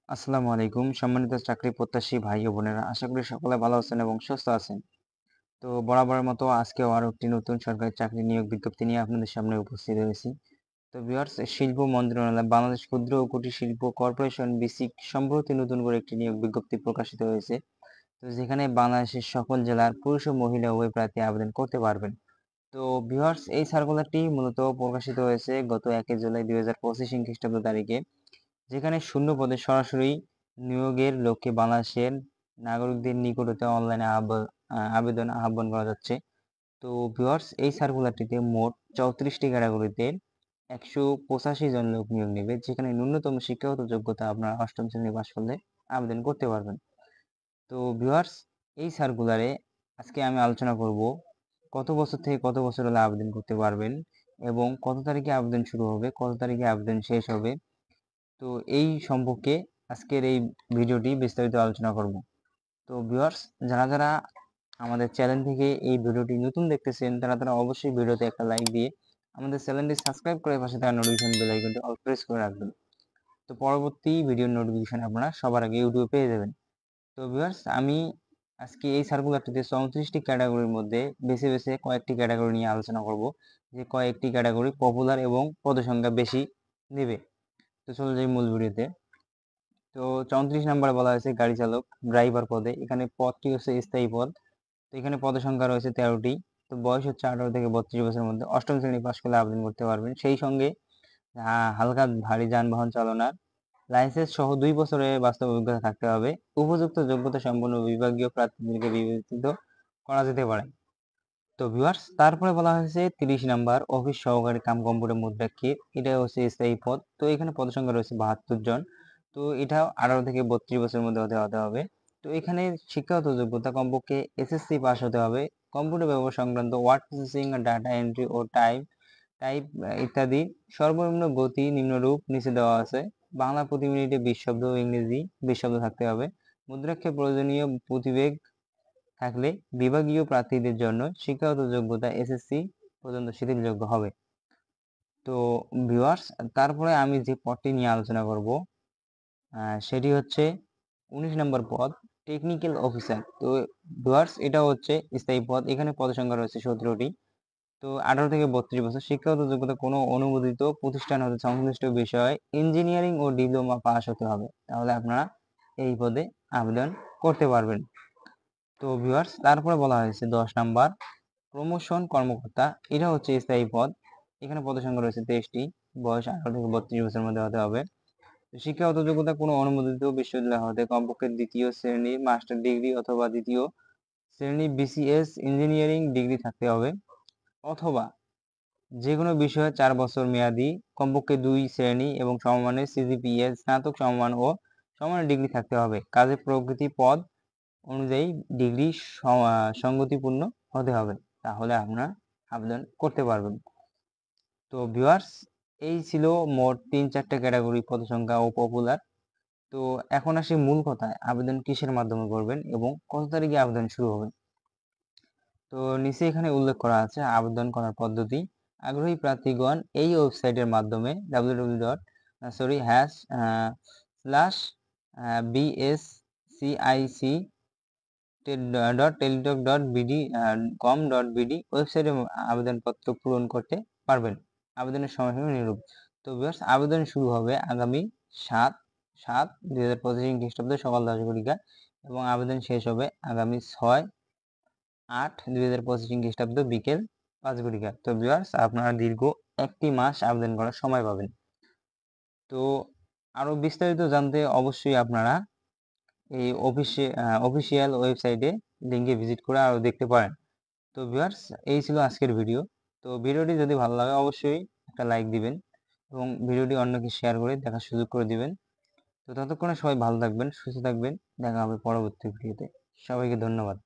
আসসালামু আলাইকুম সম্মানিত চাকরি প্রত্যাশী ভাই ও বোনেরা, আশা করি সকলে ভালো আছেন এবং সুস্থ আছেন। তো বরাবরের মতো আজকেও আরো একটি নতুন সরকারি চাকরি নিয়োগ বিজ্ঞপ্তি নিয়ে আপনাদের সামনে উপস্থিত হয়েছি। তো ভিউয়ার্স, শিল্প মন্ত্রণালয় বাংলাদেশ ক্ষুদ্র ও কুটির শিল্প কর্পোরেশন বিসিক সম্প্রতি নতুন করে একটি নিয়োগ বিজ্ঞপ্তি প্রকাশিত হয়েছে। তো যেখানে বাংলাদেশের সকল জেলার পুরুষ ও মহিলা উভয় প্রার্থী আবেদন করতে পারবেন। তো ভিউয়ার্স, এই সার্কুলারটি মূলত প্রকাশিত হয়েছে গত 1 জুলাই 2025 খ্রিস্টাব্দ তারিখে, যেখানে শূন্য পদে সরাসরি নিয়োগের লক্ষ্যে বাংলাদেশের নাগরিকদের নিকট হতে অনলাইনে আবেদন আহ্বান করা যাচ্ছে। তো ভিউয়ার্স, এই সার্কুলারটিতে মোট 34টি ক্যাটাগরিতে 185 জন লোক নিয়োগ নেবে, যেখানে ন্যূনতম শিক্ষাগত যোগ্যতা আপনারা 8ম শ্রেণী পাস করলে আবেদন করতে পারবেন। তো ভিউয়ার্স, এই সার্কুলারে আজকে আমি আলোচনা করব কত বছর থেকে কত বছর হলে আবেদন করতে পারবেন এবং কত তারিখে আবেদন শুরু হবে, কত তারিখে আবেদন শেষ হবে। তো এই সম্পর্কে আজকের এই ভিডিওটি বিস্তারিত আলোচনা করব। তো ভিউয়ার্স, যারা আমাদের চ্যানেল থেকে এই ভিডিওটি নতুন দেখতেছেন, তারা অবশ্যই ভিডিওতে একটা লাইক দিয়ে আমাদের চ্যানেলটি সাবস্ক্রাইব করে পাশে থাকা নোটিফিকেশন বেল আইকনটি অল প্রেস করে রাখবেন। তো পরবর্তী ভিডিওর নোটিফিকেশন আপনারা সবার আগে ইউটিউবে পেয়ে যাবেন। তো ভিউয়ার্স, আমি আজকে এই সার্কুলারটিতে 34টি ক্যাটাগরির মধ্যে বেছে বেছে কয়েকটি ক্যাটাগরি নিয়ে আলোচনা করব, যে কয়েকটি ক্যাটাগরি পপুলার এবং পদসংখ্যা বেশি নেবে। তো চলে যাই মূল ভিডিওতে। তো 34 নম্বরে বলা হয়েছে গাড়ি চালক ড্রাইভার পদে। এখানে পদটি হচ্ছে স্থায়ী পদ। তো এখানে পদসংখ্যা রয়েছে 13টি। তো বয়স হচ্ছে 18 থেকে 32 বছরের মধ্যে, 8ম শ্রেণী পাস করলে আবেদন করতে পারবেন। সেই সঙ্গে হালকা ভারী যানবাহন চালনার লাইসেন্স সহ 2 বছরের বাস্তব অভিজ্ঞতা থাকতে হবে। উপযুক্ত যোগ্যতা সম্পন্ন বিভাগীয় প্রার্থীদেরকে বিবেচিত করা যেতে পারে। তো ভিউয়ার্স, তারপরে বলা হয়েছে 30 নাম্বার অফিস সহকারী কাম কম্পিউটার মুদ্রাক্ষীর। এটা হচ্ছে স্থায়ী পদ। তো এখানে পদসংখ্যা রয়েছে 72 জন। তো এটাও 18 থেকে 32 বছরের মধ্যে হতে হবে। তো এখানে শিক্ষাগত যোগ্যতা কমপক্ষে এসএসসি পাস হতে হবে। কম্পিউটার ব্যবহার সংক্রান্ত ওয়ার্ড প্রসেসিং, ডাটা এন্ট্রি ও টাইপ টাইপ ইত্যাদি। সর্বনিম্ন গতি নিম্নরূপ নিচে দেওয়া আছে। বাংলা প্রতি মিনিটে 20 শব্দ ও ইংরেজি 20 শব্দ থাকতে হবে। মুদ্রাক্ষরে প্রয়োজনীয় প্রতিবেগ থাকলে বিভাগীয় প্রার্থীদের জন্য শিক্ষাগত যোগ্যতা এসএসসি পর্যন্ত শিথিলযোগ্য হবে। তো ভিউয়ার্স, তারপরে আমি যে পদটি নিয়ে আলোচনা করব সেটি হচ্ছে 19 নম্বর পদ, টেকনিক্যাল অফিসার। তো ভিউয়ার্স, এটা হচ্ছে স্থায়ী পদ। এখানে পদের সংখ্যা রয়েছে 17টি। তো 18 থেকে 32 বছর, শিক্ষাগত যোগ্যতা কোনো অনুমোদিত প্রতিষ্ঠান হতে সংশ্লিষ্ট বিষয়ে ইঞ্জিনিয়ারিং ও ডিপ্লোমা পাস হতে হবে, তাহলে আপনারা এই পদে আবেদন করতে পারবেন। তো ভিউয়ার্স, তারপরে বলা হয়েছে 10 নাম্বার প্রমোশন কর্মকর্তা। এটা হচ্ছে স্থায়ী পদ। এখানে পদের সংখ্যা রয়েছে 23টি। বয়স 18 থেকে 32 বছরের মধ্যে হতে হবে। শিক্ষাগত যোগ্যতা কোনো অনুমোদিত বিশ্ববিদ্যালয় হতে কমপক্ষে দ্বিতীয় শ্রেণীর মাস্টার ডিগ্রি অথবা দ্বিতীয় শ্রেণী বিসিএস ইঞ্জিনিয়ারিং ডিগ্রি থাকতে হবে, অথবা যে কোনো বিষয়ে 4 বছর মেয়াদি কমপক্ষে 2 শ্রেণী এবং সমমানের সিজিপিএ স্নাতক সমমান ও সমানের ডিগ্রি থাকতে হবে। কাজের প্রকৃতি পদ অনুযায়ী ডিগ্রি সঙ্গতিপূর্ণ হতে হবে, তাহলে আপনারা আবেদন করতে পারবেন। তো ভিউয়ার্স, এই ছিল মোট 3-4টা ক্যাটাগরি পদসংখ্যা ও পপুলার। তো এখন আসি মূল কথায়, আবেদন কিসের মাধ্যমে করবেন এবং কত তারিখে আবেদন শুরু হবে। তো নিচে এখানে উল্লেখ করা আছে আবেদন করার পদ্ধতি। আগ্রহী প্রার্থীগণ এই ওয়েবসাইটের মাধ্যমে www.bscic.teletalk.bd ওয়েবসাইটে আবেদনপত্র পূরণ করতে পারবেন। আবেদনের সময়সীমা নিরূপ। তো ভিউয়ার্স, আবেদন শুরু হবে আগামী 7/7/2025 খ্রিস্টাব্দে সকাল 10 ঘটিকা এবং আবেদন শেষ হবে আগামী 6/8/2025 খ্রিস্টাব্দ বিকেল 5 ঘটিকা। তো ভিউয়ার্স, আপনারা দীর্ঘ 1টি মাস আবেদন করার সময় পাবেন। তো আরো বিস্তারিত জানতে অবশ্যই আপনারা এই অফিসিয়াল ওয়েবসাইটে লিঙ্কে ভিজিট করে আরো দেখতে পারেন। তো ভিউয়ার্স, এই ছিল আজকের ভিডিও। তো ভিডিওটি যদি ভালো লাগে অবশ্যই একটা লাইক দিবেন এবং ভিডিওটি অন্যকে শেয়ার করে দেখার সুযোগ করে দিবেন। তো ততক্ষণে সবাই ভালো থাকবেন, সুস্থ থাকবেন। দেখা হবে পরবর্তী ভিডিওতে। সবাইকে ধন্যবাদ।